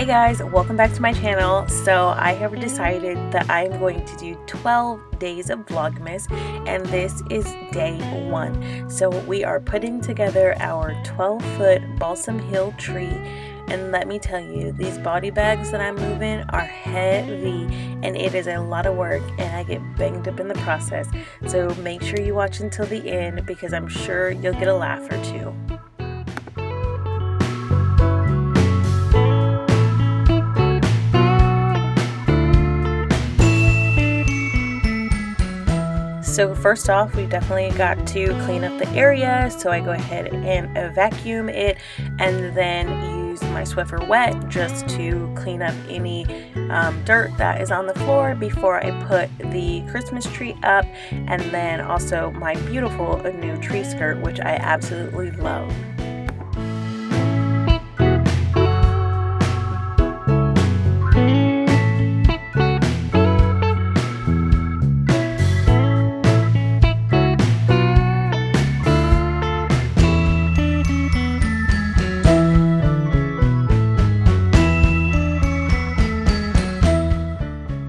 guys, welcome back to my channel. So I have decided that I'm going to do 12 days of Vlogmas, and this is day 1. So we are putting together our 12-foot Balsam Hill tree, and let me tell you, these body bags that I'm moving are heavy and it is a lot of work, and I get banged up in the process. So make sure you watch until the end because I'm sure you'll get a laugh or two. So first off, we definitely got to clean up the area, so I go ahead and vacuum it and then use my Swiffer wet just to clean up any dirt that is on the floor before I put the Christmas tree up, and then also my beautiful new tree skirt, which I absolutely love.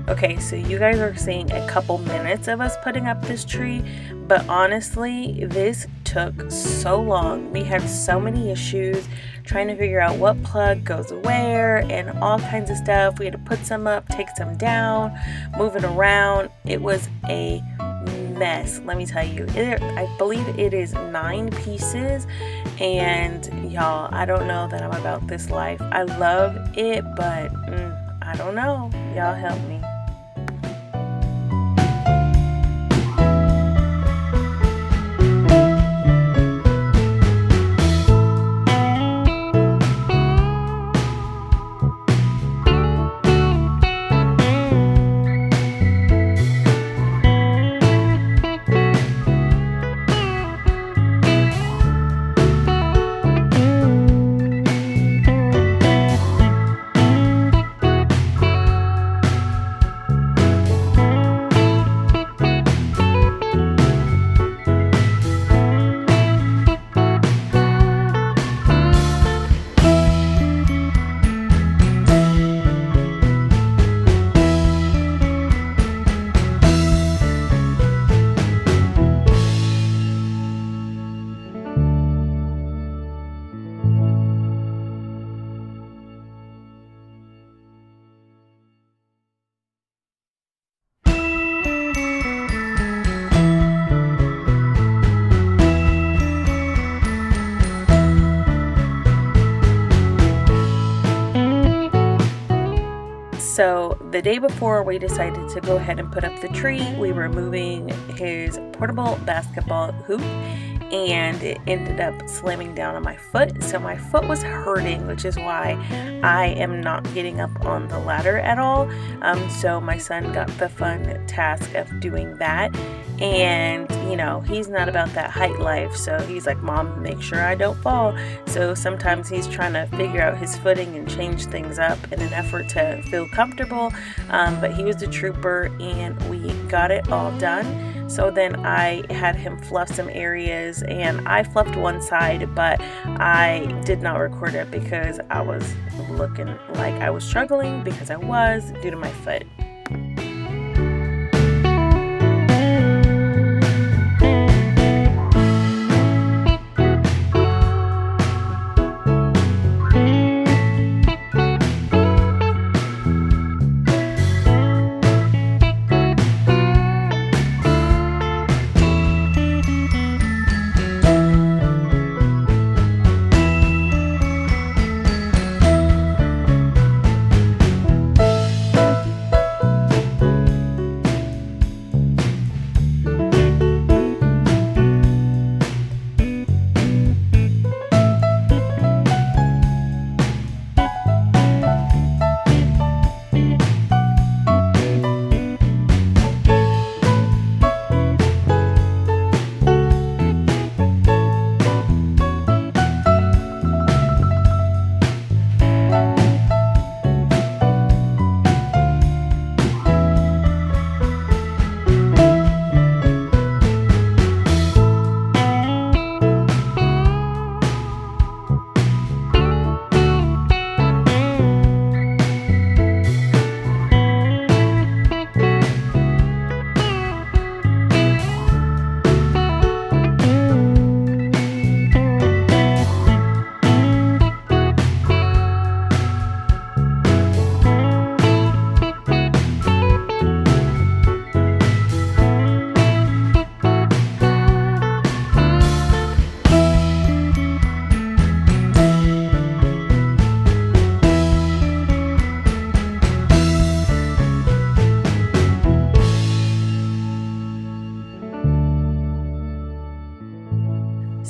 Okay, so you guys are seeing a couple minutes of us putting up this tree, but honestly, this took so long. We had so many issues trying to figure out what plug goes where and all kinds of stuff. We had to put some up, take some down, move it around. It was a mess, let me tell you. I believe it is 9 pieces, and y'all, I don't know that I'm about this life. I love it, but I don't know. Y'all help me. So the day before we decided to go ahead and put up the tree, we were moving his portable basketball hoop, and it ended up slamming down on my foot. So my foot was hurting, which is why I am not getting up on the ladder at all. So my son got the fun task of doing that. And you know, he's not about that height life, so he's like, Mom, make sure I don't fall. So sometimes he's trying to figure out his footing and change things up in an effort to feel comfortable, but he was a trooper and we got it all done. So then I had him fluff some areas, and I fluffed one side, but I did not record it because I was looking like I was struggling, because I was, due to my foot.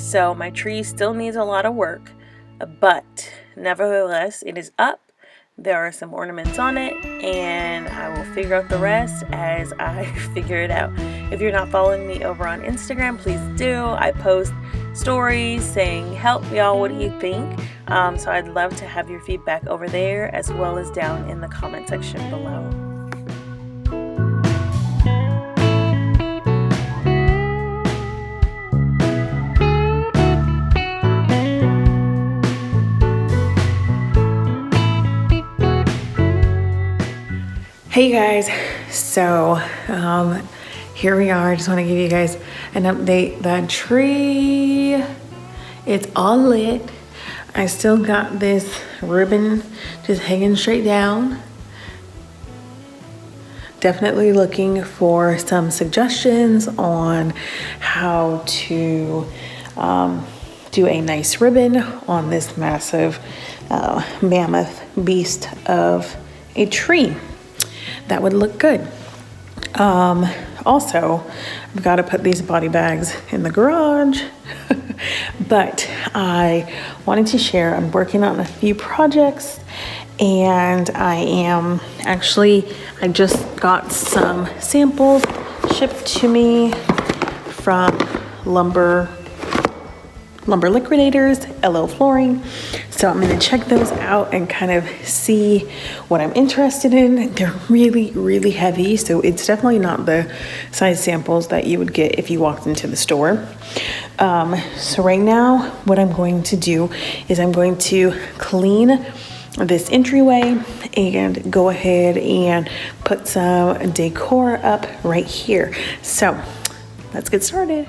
So my tree still needs a lot of work, but nevertheless, it is up. There are some ornaments on it, and I will figure out the rest as I figure it out. If you're not following me over on Instagram, please do. I post stories saying, help y'all, what do you think? So I'd love to have your feedback over there as well as down in the comment section below. Hey guys, so here we are. I just want to give you guys an update. The tree, it's all lit. I still got this ribbon just hanging straight down. Definitely looking for some suggestions on how to do a nice ribbon on this massive mammoth beast of a tree. That would look good. Also, I've got to put these body bags in the garage, but I wanted to share, I'm working on a few projects, and I just got some samples shipped to me from Lumber Liquidators, LL Flooring. So I'm going to check those out and kind of see what I'm interested in. They're really, really heavy, so it's definitely not the size samples that you would get if you walked into the store. So right now, what I'm going to do is I'm going to clean this entryway and go ahead and put some decor up right here. So let's get started.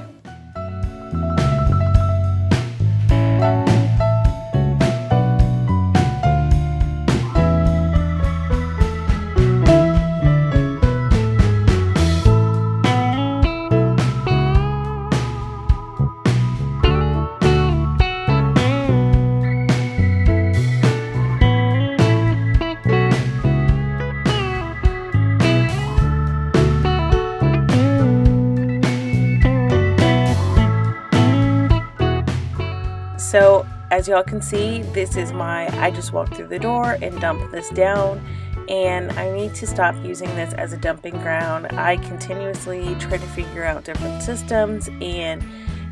So as y'all can see, this is I just walked through the door and dumped this down, and I need to stop using this as a dumping ground. I continuously try to figure out different systems and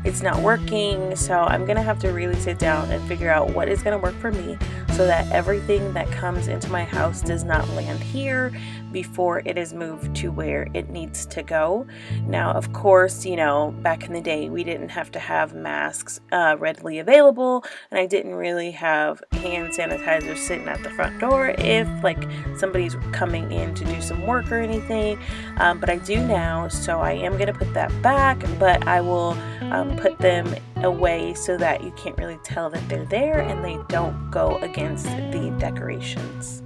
it's not working, so I'm gonna have to really sit down and figure out what is gonna work for me so that everything that comes into my house does not land here before it is moved to where it needs to go. Now, of course, you know, back in the day, we didn't have to have masks readily available, and I didn't really have hand sanitizer sitting at the front door if like somebody's coming in to do some work or anything, but I do now, so I am gonna put that back, but I will put them away so that you can't really tell that they're there and they don't go against the decorations.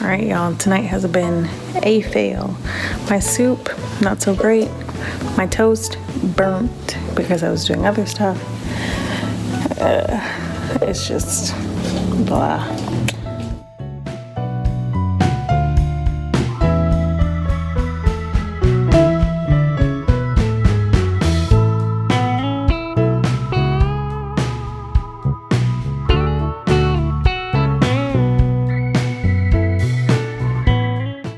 Alright y'all, tonight has been a fail. My soup, not so great. My toast, burnt because I was doing other stuff. It's just blah.